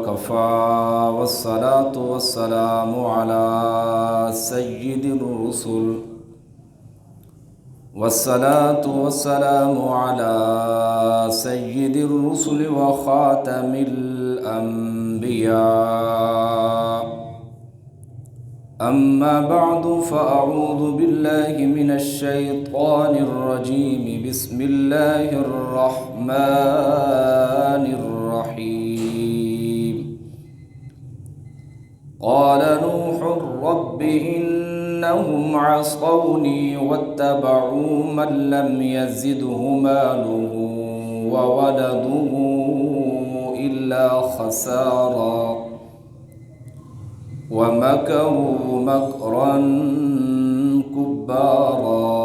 وكفى والصلاة والسلام على سيد الرسل والصلاة والسلام على سيد الرسل وخاتم الأنبياء. أما بعد فأعوذ بالله من الشيطان الرجيم. بسم الله الرحمن الرحيم. قال نوح رب إنهم عصوني واتبعوا من لم يزده ماله وولده إلا خسارا ومكروا مكرا كبارا.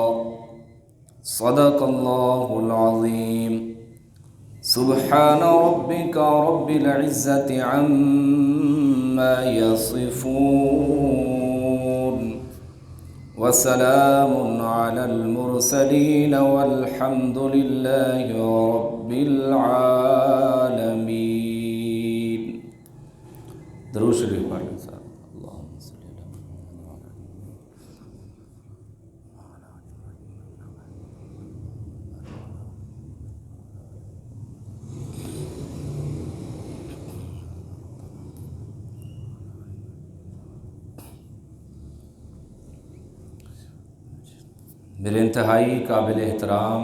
صدق الله العظيم. سبحان ربك رب العزة عما يصفون وسلام على المرسلين والحمد لله رب العالمين. درود شریف پڑھیں صاحب. اللہم صلی اللہ میرے انتہائی قابل احترام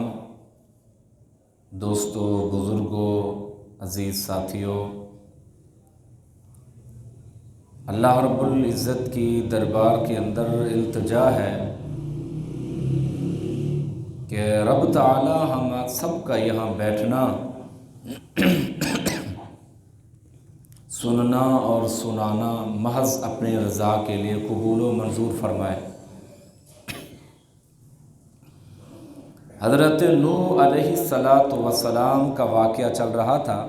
دوستوں، بزرگوں، عزیز ساتھیوں، اللہ رب العزت کی دربار کے اندر التجا ہے کہ رب تعالی ہم سب کا یہاں بیٹھنا، سننا اور سنانا محض اپنے رضا کے لیے قبول و منظور فرمائے. حضرت نوح علیہ السلام کا واقعہ چل رہا تھا.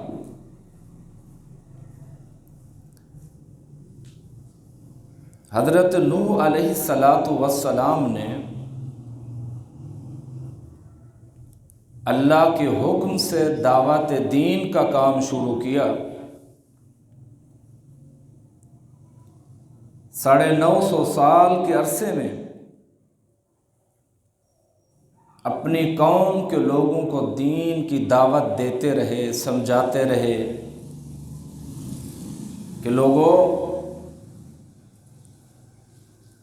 حضرت نوح علیہ السلام نے اللہ کے حکم سے دعوت دین کا کام شروع کیا. 950 سال کے عرصے میں اپنی قوم کے لوگوں کو دین کی دعوت دیتے رہے، سمجھاتے رہے کہ لوگوں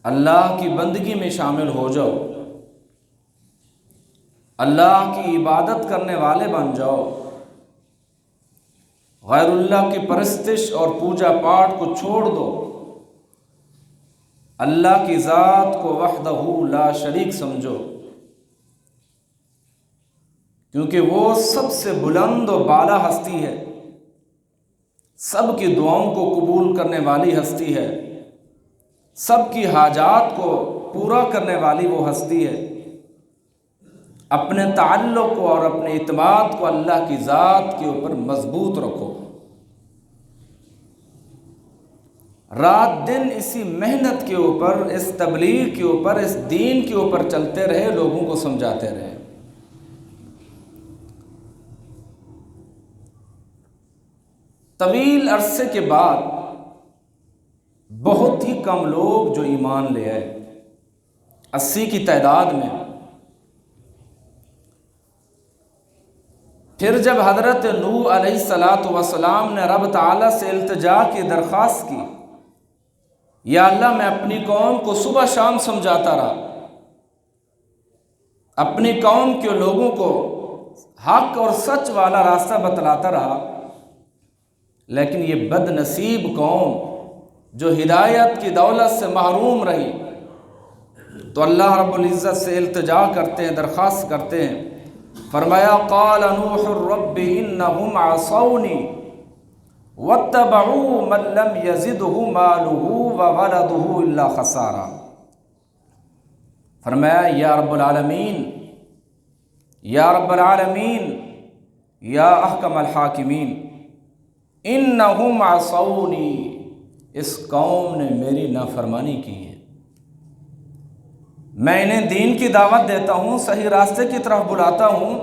اللہ کی بندگی میں شامل ہو جاؤ، اللہ کی عبادت کرنے والے بن جاؤ، غیر اللہ کی پرستش اور پوجا پاٹ کو چھوڑ دو، اللہ کی ذات کو وحدہ لا شریک سمجھو، کیونکہ وہ سب سے بلند و بالا ہستی ہے، سب کی دعاؤں کو قبول کرنے والی ہستی ہے، سب کی حاجات کو پورا کرنے والی وہ ہستی ہے. اپنے تعلق کو اور اپنے اعتماد کو اللہ کی ذات کے اوپر مضبوط رکھو. رات دن اسی محنت کے اوپر، اس تبلیغ کے اوپر، اس دین کے اوپر چلتے رہے، لوگوں کو سمجھاتے رہے. طویل عرصے کے بعد بہت ہی کم لوگ جو ایمان لے آئے، 80 کی تعداد میں. پھر جب حضرت نوح علیہ السلام نے رب تعالیٰ سے التجا کی درخواست کی، یا اللہ میں اپنی قوم کو صبح شام سمجھاتا رہا، اپنی قوم کے لوگوں کو حق اور سچ والا راستہ بتلاتا رہا، لیکن یہ بد نصیب قوم جو ہدایت کی دولت سے محروم رہی، تو اللہ رب العزت سے التجا کرتے ہیں، درخواست کرتے ہیں. فرمایا قال نوح رب انہم عصونی واتبعوا من لم یزدہ مالہ وولدہ الا خسارا. فرمایا یا رب العالمین، یا رب العالمین، یا احکم الحاکمین، انہم عصونی، اس قوم نے میری نافرمانی کی ہے. میں انہیں دین کی دعوت دیتا ہوں، صحیح راستے کی طرف بلاتا ہوں،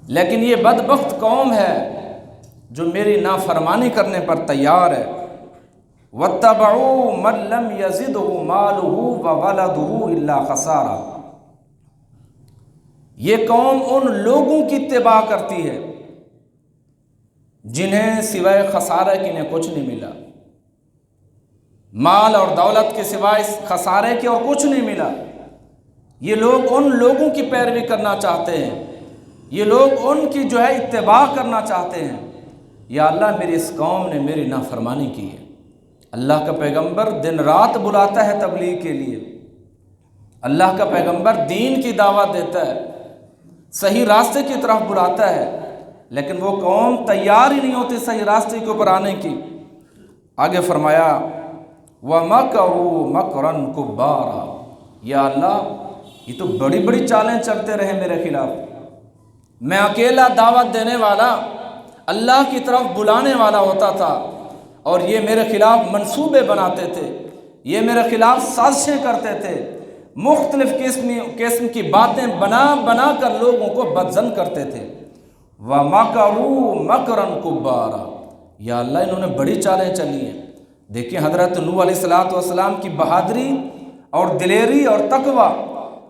لیکن یہ بدبخت قوم ہے جو میری نافرمانی کرنے پر تیار ہے۔ وَاتَّبَعُوا مَن لَّمْ يَزِدْهُ مَالُهُ وَوَلَدُهُ إِلَّا خَسَارًا۔ یہ قوم ان لوگوں کی اتباع کرتی ہے جنہیں سوائے خسارے کے انہیں کچھ نہیں ملا، مال اور دولت کے سوائے خسارے کے اور کچھ نہیں ملا۔ یہ لوگ ان لوگوں کی پیروی کرنا چاہتے ہیں، یہ لوگ ان کی اتباع کرنا چاہتے ہیں۔ یا اللہ میری اس قوم نے میری نافرمانی کی ہے۔ اللہ کا پیغمبر دن رات بلاتا ہے تبلیغ کے لیے، اللہ کا پیغمبر دین کی دعوت دیتا ہے، صحیح راستے کی طرف بلاتا ہے، لیکن وہ قوم تیار ہی نہیں ہوتی صحیح راستے کے اوپر آنے کی۔ آگے فرمایا وَمَكَرُوا مَكْرًا كُبَّارًا۔ یا اللہ یہ تو بڑی بڑی چالیں چلتے رہے میرے خلاف، میں اکیلا دعوت دینے والا، اللہ کی طرف بلانے والا ہوتا تھا، اور یہ میرے خلاف منصوبے بناتے تھے، یہ میرے خلاف سازشیں کرتے تھے، مختلف قسم کی باتیں بنا بنا کر لوگوں کو بدظن کرتے تھے۔ وَمَكَرُوا مَكْرًا كُبَّارًا۔ یا اللہ انہوں نے بڑی چالیں چلی ہیں۔ دیکھیں حضرت نوح علیہ السلام کی بہادری اور دلیری اور تقوی،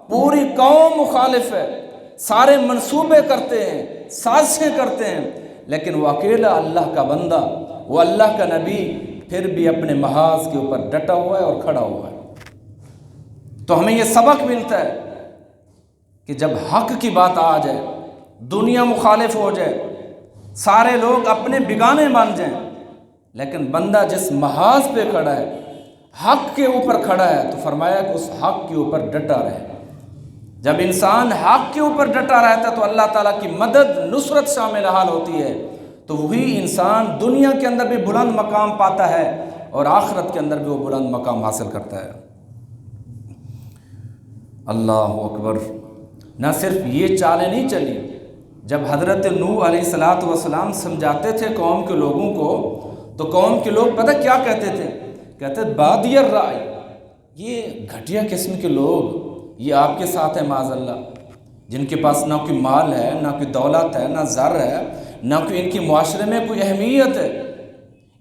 پوری قوم مخالف ہے، سارے منصوبے کرتے ہیں، سازشیں کرتے ہیں، لیکن وہ اکیلا اللہ کا بندہ، وہ اللہ کا نبی پھر بھی اپنے محاذ کے اوپر ڈٹا ہوا ہے اور کھڑا ہوا ہے۔ تو ہمیں یہ سبق ملتا ہے کہ جب حق کی بات آ جائے، دنیا مخالف ہو جائے، سارے لوگ اپنے بگانے مان جائیں، لیکن بندہ جس محاذ پہ کھڑا ہے، حق کے اوپر کھڑا ہے، تو فرمایا کہ اس حق کے اوپر ڈٹا رہے۔ جب انسان حق کے اوپر ڈٹا رہتا ہے تو اللہ تعالیٰ کی مدد نصرت شامل حال ہوتی ہے، تو وہی انسان دنیا کے اندر بھی بلند مقام پاتا ہے اور آخرت کے اندر بھی وہ بلند مقام حاصل کرتا ہے۔ اللہ اکبر۔ نہ صرف یہ چالیں نہیں چلی، جب حضرت نوح علیہ السلام سمجھاتے تھے قوم کے لوگوں کو، تو قوم کے لوگ پتہ کیا کہتے تھے؟ کہتے بادی الرائے، یہ گھٹیا قسم کے لوگ یہ آپ کے ساتھ ہیں معاذ اللہ، جن کے پاس نہ کوئی مال ہے، نہ کوئی دولت ہے، نہ زر ہے، نہ کوئی ان کی معاشرے میں کوئی اہمیت ہے،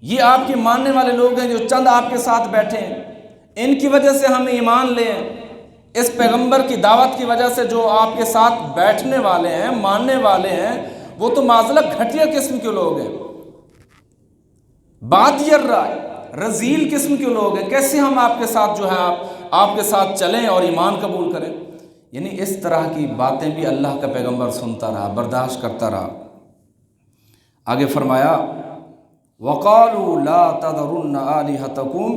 یہ آپ کے ماننے والے لوگ ہیں جو چند آپ کے ساتھ بیٹھے ہیں، ان کی وجہ سے ہم ایمان لیں، اس پیغمبر کی دعوت کی وجہ سے جو آپ کے ساتھ بیٹھنے والے ہیں، ماننے والے ہیں، وہ تو معاذ اللہ گھٹیا قسم کے لوگ ہیں، بادی الرائے، رذیل قسم کے لوگ ہیں، کیسے ہم آپ کے ساتھ آپ کے ساتھ چلیں اور ایمان قبول کریں؟ یعنی اس طرح کی باتیں بھی اللہ کا پیغمبر سنتا رہا، برداشت کرتا رہا۔ آگے فرمایا وَقَالُوا لَا تَذَرُنَّ آلِهَتَكُمْ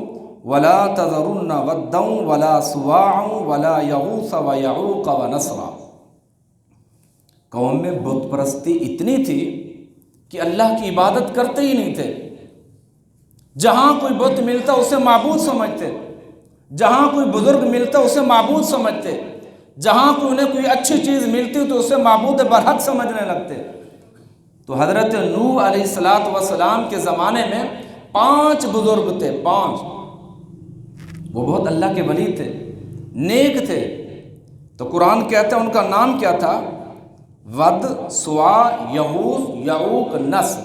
وَلَا تَذَرُنَّ وَدًّا وَلَا سُوَاعًا وَلَا يَغُوثَ وَيَعُوقَ وَنَسْرًا۔ قوم میں بت پرستی اتنی تھی کہ اللہ کی عبادت کرتے ہی نہیں تھے، جہاں کوئی بت ملتا اسے معبود سمجھتے، جہاں کوئی بزرگ ملتا اسے معبود سمجھتے، جہاں انہیں کوئی اچھی چیز ملتی تو اسے معبود برحق سمجھنے لگتے۔ تو حضرت نوح علیہ السلام کے زمانے میں 5 بزرگ تھے، 5، وہ بہت اللہ کے ولی تھے، نیک تھے۔ تو قرآن کہتا ہے ان کا نام کیا تھا؟ ود، سوا، یغوث، یعوق، نسر۔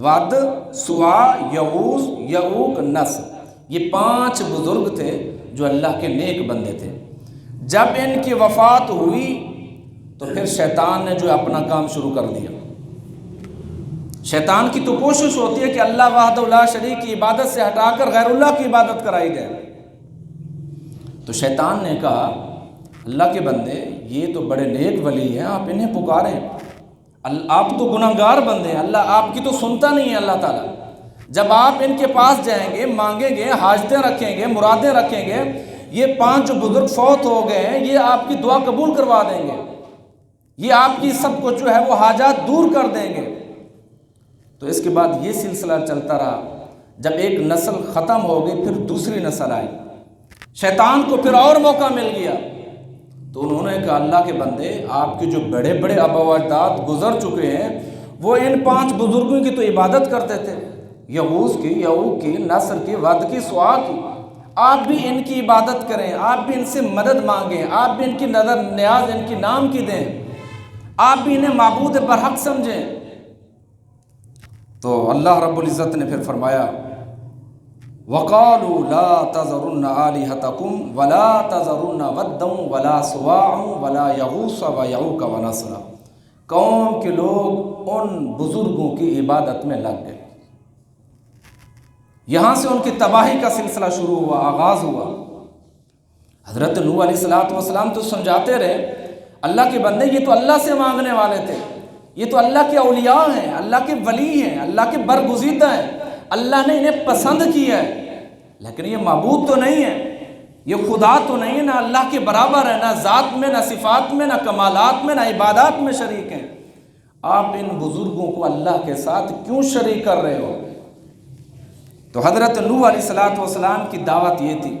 ود، سوا، یغوث، یعوق، نسر، یہ 5 بزرگ تھے جو اللہ کے نیک بندے تھے۔ جب ان کی وفات ہوئی تو پھر شیطان نے اپنا کام شروع کر دیا۔ شیطان کی تو کوشش ہوتی ہے کہ اللہ وحدہ لا شریک کی عبادت سے ہٹا کر غیر اللہ کی عبادت کرائی جائے۔ تو شیطان نے کہا اللہ کے بندے یہ تو بڑے نیک ولی ہیں، آپ انہیں پکاریں، آپ تو گناہگار بندے ہیں، اللہ آپ کی تو سنتا نہیں ہے اللہ تعالیٰ۔ جب آپ ان کے پاس جائیں گے، مانگیں گے، حاجتیں رکھیں گے، مرادیں رکھیں گے، یہ 5 جو بزرگ فوت ہو گئے ہیں یہ آپ کی دعا قبول کروا دیں گے، یہ آپ کی سب کچھ وہ حاجات دور کر دیں گے۔ تو اس کے بعد یہ سلسلہ چلتا رہا، جب ایک نسل ختم ہو گئی پھر دوسری نسل آئی، شیطان کو پھر اور موقع مل گیا، تو انہوں نے کہا اللہ کے بندے آپ کے جو بڑے بڑے آبا و اجداد گزر چکے ہیں وہ ان 5 بزرگوں کی تو عبادت کرتے تھے، یغوث کی، یعوق کی، نسر کی، ود کی، سوا کی، آپ بھی ان کی عبادت کریں، آپ بھی ان سے مدد مانگیں، آپ بھی ان کی نظر نیاز ان کی نام کی دیں، آپ بھی انہیں معبود برحق سمجھیں۔ تو اللہ رب العزت نے پھر فرمایا وَقَالُوا لَا تَذَرُنَّ آلِهَتَكُمْ وَلَا تَذَرُنَّ وَدًّا وَلَا سُوَاعًا وَلَا يَغُوثَ وَيَعُوقَ وَنَسْرًا۔ قوم کے لوگ ان بزرگوں کی عبادت میں لگ گئے، یہاں سے ان کی تباہی کا سلسلہ شروع ہوا، آغاز ہوا۔ حضرت نوح علیہ السلام تو سمجھاتے رہے اللہ کے بندے یہ تو اللہ سے مانگنے والے تھے، یہ تو اللہ کے اولیاء ہیں، اللہ کے ولی ہیں، اللہ کے برگزیدہ ہیں، اللہ نے انہیں پسند کیا ہے، لیکن یہ معبود تو نہیں ہے، یہ خدا تو نہیں ہے، نہ اللہ کے برابر ہے، نہ ذات میں، نہ صفات میں، نہ کمالات میں، نہ عبادات میں شریک ہیں۔ آپ ان بزرگوں کو اللہ کے ساتھ کیوں شریک کر رہے ہو؟ تو حضرت نوح علیہ السلام کی دعوت یہ تھی،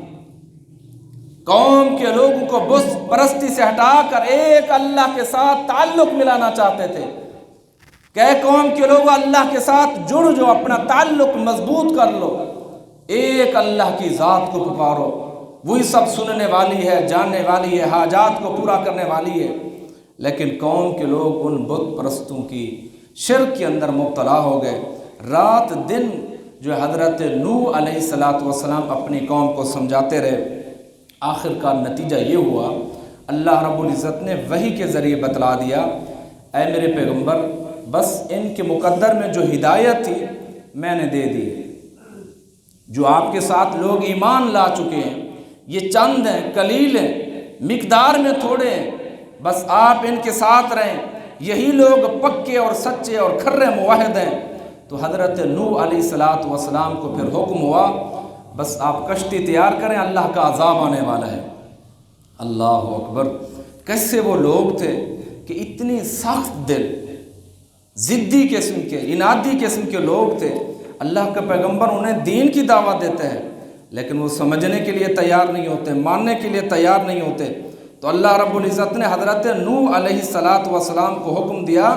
قوم کے لوگوں کو بت پرستی سے ہٹا کر ایک اللہ کے ساتھ تعلق ملانا چاہتے تھے کہ اے قوم کے لوگوں اللہ کے ساتھ جڑ جو، اپنا تعلق مضبوط کر لو، ایک اللہ کی ذات کو پکارو، وہی سب سننے والی ہے، جاننے والی ہے، حاجات کو پورا کرنے والی ہے۔ لیکن قوم کے لوگ ان بت پرستوں کی شرک کے اندر مبتلا ہو گئے۔ رات دن جو حضرت نوح علیہ السلام اپنی قوم کو سمجھاتے رہے، آخر کا نتیجہ یہ ہوا اللہ رب العزت نے وحی کے ذریعے بتلا دیا، اے میرے پیغمبر بس ان کے مقدر میں جو ہدایت تھی میں نے دے دی، جو آپ کے ساتھ لوگ ایمان لا چکے ہیں یہ چند ہیں، قلیل ہیں، مقدار میں تھوڑے ہیں، بس آپ ان کے ساتھ رہیں، یہی لوگ پکے اور سچے اور کھرے موحد ہیں۔ تو حضرت نوح علیہ السلام کو پھر حکم ہوا بس آپ کشتی تیار کریں، اللہ کا عذاب آنے والا ہے۔ اللہ اکبر! کیسے وہ لوگ تھے کہ اتنی سخت دل، ضدی قسم کے، انادی قسم کے لوگ تھے۔ اللہ کا پیغمبر انہیں دین کی دعوت دیتے ہیں لیکن وہ سمجھنے کے لیے تیار نہیں ہوتے، ماننے کے لیے تیار نہیں ہوتے۔ تو اللہ رب العزت نے حضرت نوح علیہ السلام کو حکم دیا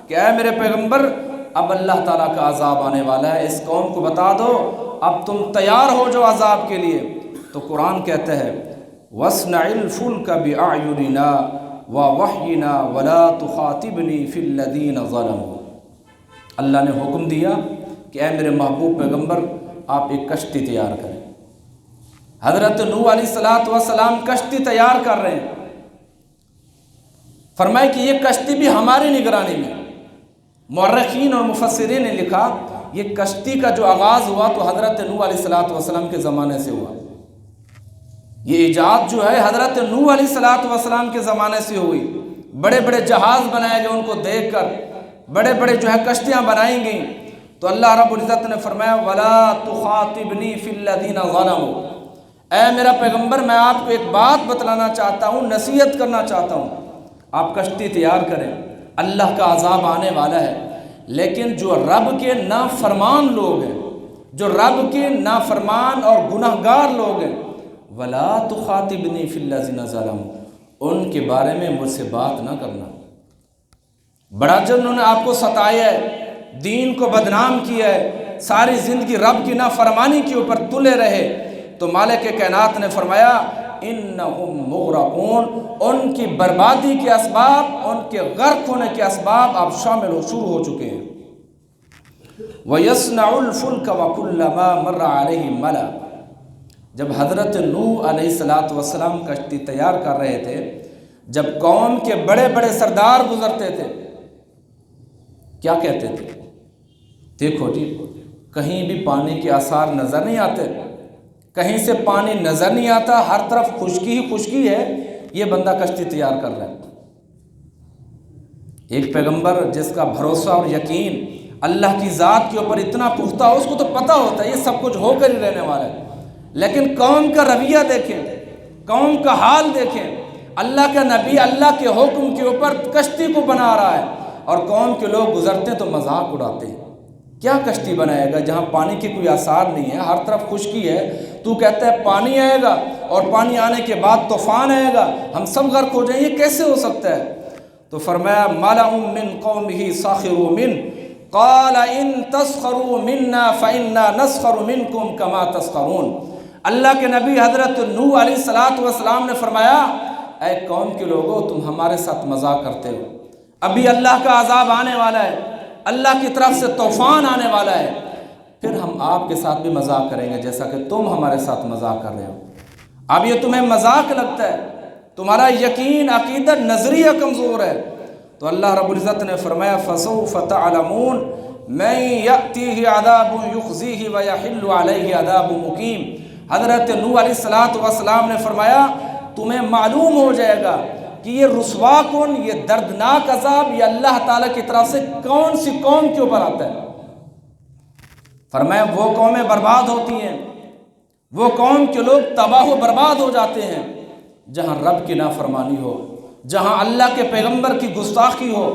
کہ اے میرے پیغمبر اب اللہ تعالیٰ کا عذاب آنے والا ہے، اس قوم کو بتا دو اب تم تیار ہو جو عذاب کے لیے۔ تو قرآن کہتے ہیں وَاصْنَعِ الْفُلْكَ بِأَعْيُنِنَا وَوَحْيِنَا وَلَا تُخَاطِبْنِي فِي الَّذِينَ ظَلَمُوا۔ اللہ نے حکم دیا کہ اے میرے محبوب پیغمبر آپ ایک کشتی تیار کریں۔ حضرت نوح علیہ السلام کشتی تیار کر رہے ہیں، فرمائے کہ یہ کشتی بھی ہماری نگرانی میں۔ مورخین اور مفسرین نے لکھا یہ کشتی کا جو آغاز ہوا تو حضرت نوح علیہ السلام کے زمانے سے ہوا، یہ ایجاد جو ہے حضرت نوح علیہ السلام کے زمانے سے ہوئی۔ بڑے بڑے جہاز بنائے گئے ان کو دیکھ کر، بڑے بڑے جو ہے کشتیاں بنائی گئیں۔ تو اللہ رب العزت نے فرمایا وَلَا تُخَاطِبْنِي فِي الَّذِينَ ظَلَمُوا۔ اے میرا پیغمبر میں آپ کو ایک بات بتلانا چاہتا ہوں، نصیحت کرنا چاہتا ہوں، آپ کشتی تیار کریں، اللہ کا عذاب آنے والا ہے۔ لیکن جو رب کے نافرمان لوگ ہیں، جو رب کے نافرمان اور گناہگار لوگ ہیں، وَلَا تُخَاطِبْنِي فِي الَّذِينَ ظَلَمُوا، ان کے بارے میں مجھ سے بات نہ کرنا۔ بڑا جب انہوں نے آپ کو ستایا ہے، دین کو بدنام کیا ہے، ساری زندگی رب کی نافرمانی کے اوپر تلے رہے، تو مالک کائنات نے فرمایا انہم مغرقون، ان کی بربادی کے اسباب، ان کے غرق ہونے کے اسباب آپ شامل شروع ہو چکے ہیں۔ وَيَصْنَعُ الْفُلْكَ وَكُلَّمَا مَرَّ عَلَيْهِ مَلَأٌ۔ جب حضرت نوح علیہ السلام کشتی تیار کر رہے تھے، جب قوم کے بڑے بڑے سردار گزرتے تھے کیا کہتے تھے؟ دیکھو جی کہیں بھی پانی کے آثار نظر نہیں آتے، کہیں سے پانی نظر نہیں آتا، ہر طرف خشکی ہی خشکی ہے، یہ بندہ کشتی تیار کر رہا ہے۔ ایک پیغمبر جس کا بھروسہ اور یقین اللہ کی ذات کے اوپر اتنا پختہ ہو، اس کو تو پتہ ہوتا ہے یہ سب کچھ ہو کر ہی رہنے والا ہے، لیکن قوم کا رویہ دیکھیں، قوم کا حال دیکھیں، اللہ کا نبی اللہ کے حکم کے اوپر کشتی کو بنا رہا ہے اور قوم کے لوگ گزرتے تو مذاق اڑاتے ہیں۔ کیا کشتی بنائے گا جہاں پانی کے کوئی آثار نہیں ہے، ہر طرف خشکی ہے، تو کہتا ہے پانی آئے گا اور پانی آنے کے بعد طوفان آئے گا، ہم سب غرق ہو جائیں، یہ کیسے ہو سکتا ہے؟ تو فرمایا مَلَأٌ مِّن قَوْمِهِ سَخِرُوا مِنْهُ قَالَ إِن تَسْخَرُوا مِنَّا فَإِنَّا نَسْخَرُ مِنْكُمْ كَمَا تَسْخَرُونَ۔ اللہ کے نبی حضرت نوح علیہ السلام نے فرمایا اے قوم کے لوگوں تم ہمارے ساتھ مذاق کرتے ہو، ابھی اللہ کا عذاب آنے والا ہے، اللہ کی طرف سے طوفان آنے والا ہے، پھر ہم آپ کے ساتھ بھی مذاق کریں گے جیسا کہ تم ہمارے ساتھ مذاق کر رہے ہو۔ اب یہ تمہیں مذاق لگتا ہے، تمہارا یقین، عقیدت، نظریہ کمزور ہے، تو اللہ رب العزت نے فرمایا فَسَوْفَ تَعْلَمُونَ مَن يَأْتِيهِ عَذَابٌ يُخْزِيهِ وَيَحِلُّ عَلَيْهِ عَذَابٌ مُقِيمٌ۔ حضرت نوح علیہ السلام نے فرمایا تمہیں معلوم ہو جائے گا کہ یہ رسوا کن، یہ دردناک عذاب یہ اللہ تعالیٰ کی طرف سے کون سی قوم کے اوپر آتا ہے۔ فرمایا وہ قومیں برباد ہوتی ہیں، وہ قوم کے لوگ تباہ و برباد ہو جاتے ہیں جہاں رب کی نافرمانی ہو، جہاں اللہ کے پیغمبر کی گستاخی ہو،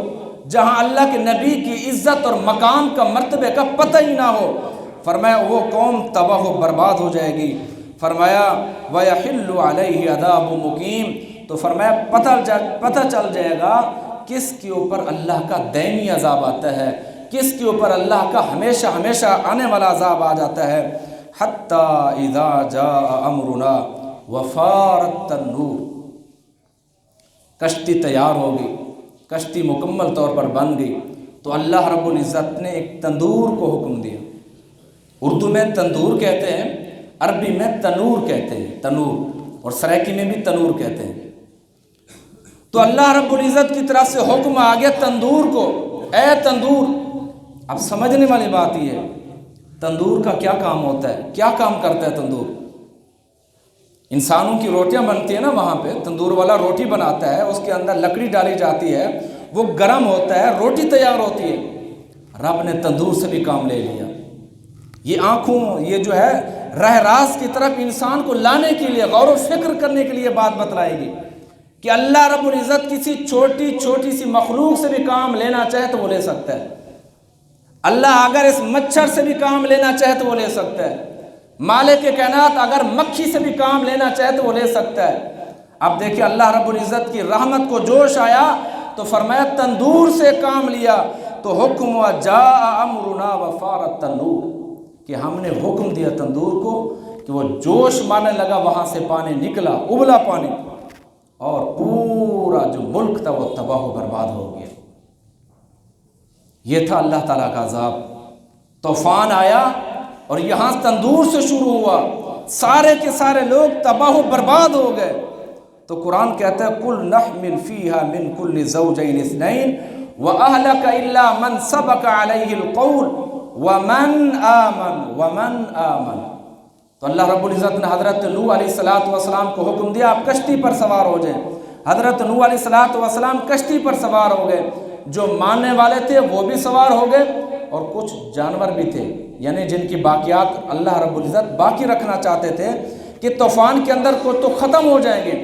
جہاں اللہ کے نبی کی عزت اور مقام کا مرتبے کا پتہ ہی نہ ہو۔ فرمایا وہ قوم تباہ و برباد ہو جائے گی۔ فرمایا وَيَحِلُّ عَلَيْهِ عَذَابٌ مُقِيمٌ، تو فرمایا پتہ چل جائے گا کس کے اوپر اللہ کا دائمی عذاب آتا ہے، کس کے اوپر اللہ کا ہمیشہ ہمیشہ آنے والا عذاب آ جاتا ہے۔ حَتَّى إِذَا جَاءَ أَمْرُنَا وَفَارَ التَّنُّورُ، کشتی تیار ہوگی، کشتی مکمل طور پر بن گئی، تو اللہ رب العزت نے ایک تندور کو حکم دیا۔ اردو میں تندور کہتے ہیں، عربی میں تنور کہتے ہیں، تنور، اور سرائکی میں بھی تنور کہتے ہیں۔ تو اللہ رب العزت کی طرف سے حکم آ گیا تندور کو، اے تندور۔ اب سمجھنے والی بات یہ ہے تندور کا کیا کام ہوتا ہے، کیا کام کرتا ہے تندور؟ انسانوں کی روٹیاں بنتی ہیں نا، وہاں پہ تندور والا روٹی بناتا ہے، اس کے اندر لکڑی ڈالی جاتی ہے، وہ گرم ہوتا ہے، روٹی تیار ہوتی ہے۔ رب نے تندور سے بھی کام لے لیا۔ یہ آنکھوں، یہ جو ہے راہ راست کی طرف انسان کو لانے کے لیے، غور و فکر کرنے کے لیے بات بتلائے گی کہ اللہ رب العزت کسی چھوٹی چھوٹی سی مخلوق سے بھی کام لینا چاہے تو وہ لے سکتا ہے۔ اللہ اگر اس مچھر سے بھی کام لینا چاہے تو وہ لے سکتا ہے۔ مالک کائنات اگر مکھی سے بھی کام لینا چاہے تو وہ لے سکتا ہے۔ اب دیکھیں اللہ رب العزت کی رحمت کو جوش آیا تو فرمایا تندور سے کام لیا، تو حکم ہوا جاء امرنا وفار التنور، کہ ہم نے حکم دیا تندور کو کہ وہ جوش مارنے لگا، وہاں سے پانی نکلا، ابلا پانی، اور پورا جو ملک تھا وہ تباہ و برباد ہو گیا۔ یہ تھا اللہ تعالیٰ کا عذاب۔ طوفان آیا اور یہاں تندور سے شروع ہوا، سارے کے سارے لوگ تباہ و برباد ہو گئے۔ تو قرآن کہتا ہے قُلْ نَحْمِلْ فِيهَا مِنْ كُلِّ زَوْجَيْنِ اثْنَيْنِ وَأَهْلَكَ إِلَّا مَنْ سَبَقَ عَلَيْهِ الْقَوْلُ وَمَنْ آمَنَ۔ تو اللہ رب العزت نے حضرت نوح علیہ السلام کو حکم دیا آپ کشتی پر سوار ہو جائیں۔ حضرت نوح علیہ السلام کشتی پر سوار ہو گئے، جو ماننے والے تھے وہ بھی سوار ہو گئے، اور کچھ جانور بھی تھے، یعنی جن کی باقیات اللہ رب العزت باقی رکھنا چاہتے تھے کہ طوفان کے اندر کو تو ختم ہو جائیں گے،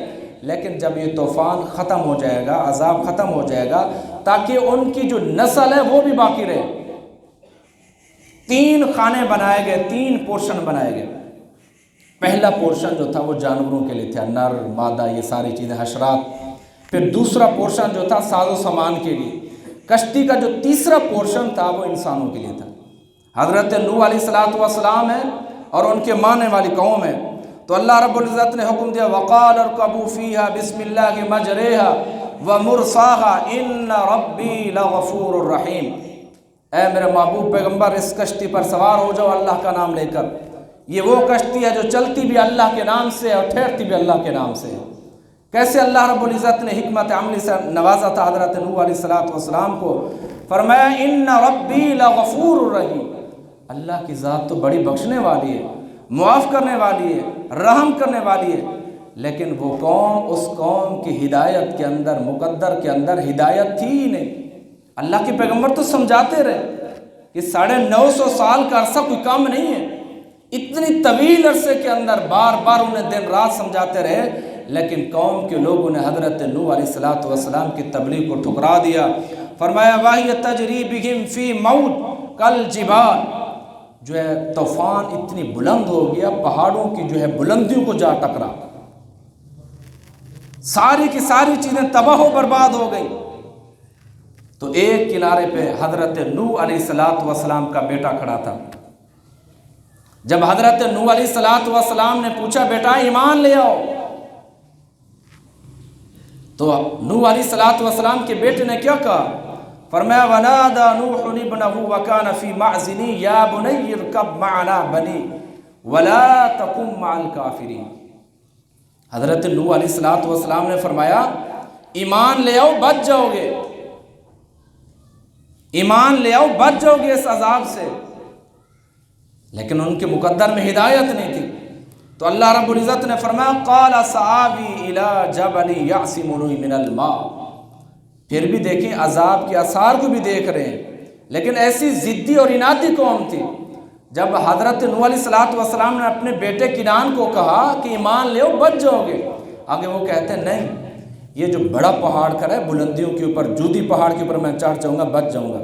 لیکن جب یہ طوفان ختم ہو جائے گا، عذاب ختم ہو جائے گا، تاکہ ان کی جو نسل ہے وہ بھی باقی رہے۔ 3 خانے بنائے گئے، 3 پورشن بنائے گئے۔ پہلا پورشن جو تھا وہ جانوروں کے لیے تھا، نر مادہ یہ ساری چیزیں، حشرات۔ پھر دوسرا پورشن جو تھا ساز و سامان کے لیے۔ کشتی کا جو تیسرا پورشن تھا وہ انسانوں کے لیے تھا۔ حضرت نوح علیہ السلام ہے اور ان کے ماننے والی قوم ہے، تو اللہ رب العزت نے حکم دیا وَقَالَ ارْكَبُوا فِيهَا بِسْمِ اللَّهِ مَجْرَاهَا وَمُرْسَاهَا إِنَّ رَبِّي لَغَفُورٌ رَحِيمٌ۔ اے میرے محبوب پیغمبر اس کشتی پر سوار ہو جاؤ اللہ کا نام لے کر۔ یہ وہ کشتی ہے جو چلتی بھی اللہ کے نام سے اور ٹھہرتی بھی اللہ کے نام سے۔ کیسے اللہ رب العزت نے حکمت عملی سے نوازا تھا حضرت نوح علیہ السلام کو۔ فرمایا ان ربی لغفور رحیم، اللہ کی ذات تو بڑی بخشنے والی ہے، معاف کرنے والی ہے، رحم کرنے والی ہے، لیکن وہ قوم، اس قوم کی ہدایت کے اندر، مقدر کے اندر ہدایت تھی ہی نہیں۔ اللہ کے پیغمبر تو سمجھاتے رہے کہ 950 سال کا عرصہ کوئی کام نہیں ہے، اتنی طویل عرصے کے اندر بار بار انہیں دن رات سمجھاتے رہے، لیکن قوم کے لوگوں نے حضرت نوح علیہ السلام کی تبلیغ کو ٹھکرا دیا۔ فرمایا وَهِيَ تَجْرِي بِهِمْ فِي مَوْجٍ كَالْجِبَالِ، جو ہے طوفان اتنی بلند ہو گیا، پہاڑوں کی جو ہے بلندیوں کو جا ٹکرا، ساری کی ساری چیزیں تباہ و برباد ہو گئی۔ تو ایک کنارے پہ حضرت نوح علیہ السلام کا بیٹا کھڑا تھا۔ جب حضرت نوح علیہ السلام نے پوچھا بیٹا ایمان لے آؤ، تو نوح علیہ السلام کے بیٹے نے کیا کہا؟ فرمایا ونادى نوح ابنه وكان في معزل يا بني اركب معنا بني ولا تكن مع الكافرين۔ حضرت نوح علیہ الصلوۃ والسلام نے فرمایا ایمان لے آؤ بچ جاؤ گے، ایمان لے آؤ بچ جاؤ گے اس عذاب سے، لیکن ان کے مقدر میں ہدایت نہیں تھی، تو اللہ رب العزت نے فرمایا قال سآوی الی جبل یعصمنی من الماء۔ پھر بھی دیکھیں عذاب کے آثار کو بھی دیکھ رہے ہیں، لیکن ایسی ضدی اور عنادی قوم تھی۔ جب حضرت نوح علیہ الصلوۃ والسلام نے اپنے بیٹے کنعان کو کہا کہ ایمان لے آؤ بچ جاؤ گے، آگے وہ کہتے ہیں نہیں، یہ جو بڑا پہاڑ کھڑا ہے بلندیوں کے اوپر، جودی پہاڑ کے اوپر میں چڑھ جاؤں گا، بچ جاؤں گا،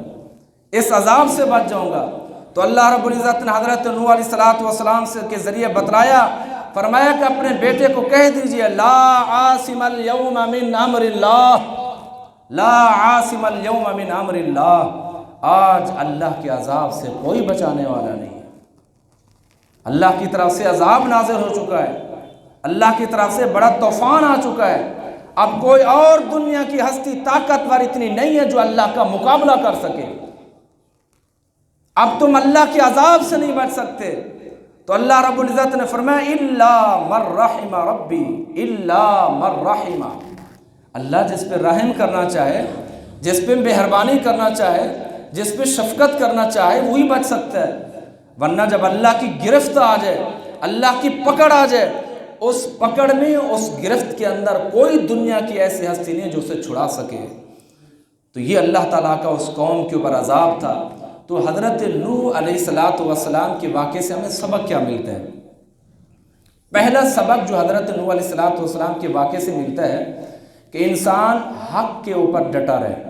اس عذاب سے بچ جاؤں گا۔ تو اللہ رب العزت نے حضرت نوح علیہ الصلوۃ والسلام سے کے ذریعے بتلایا، فرمایا کہ اپنے بیٹے کو کہہ دیجئے لا عاصم اليوم من امر اللہ، لا عاصم اليوم من امر اللہ، آج اللہ کے عذاب سے کوئی بچانے والا نہیں ہے۔ اللہ کی طرف سے عذاب نازل ہو چکا ہے، اللہ کی طرف سے بڑا طوفان آ چکا ہے، اب کوئی اور دنیا کی ہستی طاقتور اتنی نہیں ہے جو اللہ کا مقابلہ کر سکے، اب تم اللہ کے عذاب سے نہیں بچ سکتے۔ تو اللہ رب العزت نے فرمایا الا من رحم ربی، الا من رحم، اللہ جس پہ رحم کرنا چاہے، جس پہ مہربانی کرنا چاہے، جس پہ شفقت کرنا چاہے وہی بچ سکتا ہے، ورنہ جب اللہ کی گرفت آ جائے، اللہ کی پکڑ آ جائے، اس پکڑ میں، اس گرفت کے اندر کوئی دنیا کی ایسی ہستی نہیں جو اسے چھڑا سکے۔ تو یہ اللہ تعالیٰ کا اس قوم کے اوپر عذاب تھا۔ تو حضرت نوح علیہ الصلوۃ والسلام کے واقعے سے ہمیں سبق کیا ملتا ہے؟ پہلا سبق جو حضرت نوح علیہ الصلوۃ والسلام کے واقعے سے ملتا ہے کہ انسان حق کے اوپر ڈٹا رہے،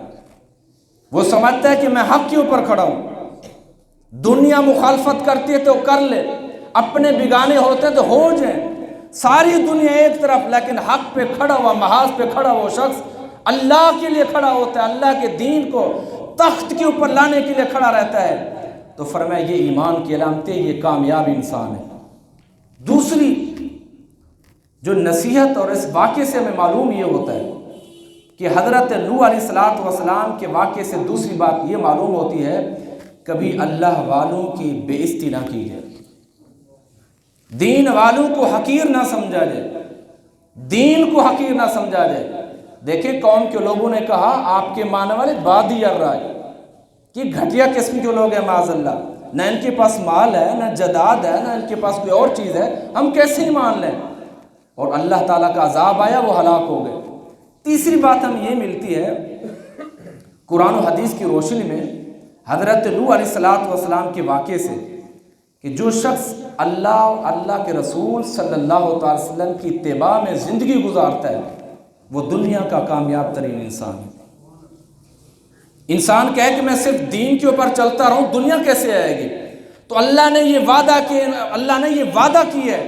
وہ سمجھتا ہے کہ میں حق کے اوپر کھڑا ہوں، دنیا مخالفت کرتی ہے تو کر لے، اپنے بگانے ہوتے تو ہو جائیں، ساری دنیا ایک طرف، لیکن حق پہ کھڑا ہوا، محاذ پہ کھڑا ہوا شخص اللہ کے لیے کھڑا ہوتا ہے، اللہ کے دین کو تخت کے اوپر لانے کے لیے کھڑا رہتا ہے، تو فرمایا یہ ایمان کی علامت ہے، یہ کامیاب انسان ہے۔ دوسری جو نصیحت اور اس واقعے سے ہمیں معلوم یہ ہوتا ہے کہ حضرت نوح علیہ الصلوۃ والسلام کے واقعے سے دوسری بات یہ معلوم ہوتی ہے کبھی اللہ والوں کی بے عزتی نہ کی جائے، دین والوں کو حقیر نہ سمجھا جائے، دین کو حقیر نہ سمجھا جائے۔ دیکھیں قوم کے لوگوں نے کہا آپ کے ماننے والے بادی الرائے، کہ گھٹیا قسم کے لوگ ہیں معاذ اللہ، نہ ان کے پاس مال ہے، نہ جداد ہے، نہ ان کے پاس کوئی اور چیز ہے، ہم کیسے ہی مان لیں؟ اور اللہ تعالیٰ کا عذاب آیا، وہ ہلاک ہو گئے۔ تیسری بات ہم یہ ملتی ہے قرآن و حدیث کی روشنی میں حضرت نوح علیہ الصلوۃ والسلام کے واقعے سے کہ جو شخص اللہ اور اللہ کے رسول صلی اللہ تعالی وسلم کی اتباع میں زندگی گزارتا ہے وہ دنیا کا کامیاب ترین انسان ہے۔ انسان کہے کہ میں صرف دین کے اوپر چلتا رہوں، دنیا کیسے آئے گی؟ تو اللہ نے یہ وعدہ کی ہے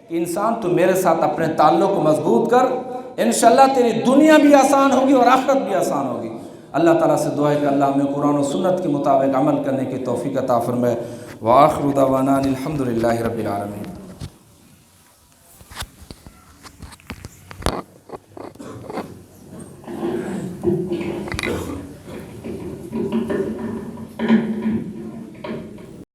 کہ انسان تو میرے ساتھ اپنے تعلق کو مضبوط کر، انشاءاللہ تیری دنیا بھی آسان ہوگی اور آخرت بھی آسان ہوگی۔ اللہ تعالیٰ سے دعا ہے کہ اللہ ہمیں قرآن و سنت کے مطابق عمل کرنے کی توفیق عطا فرمائے۔ وآخر دعوانا الحمدللہ رب العالمین۔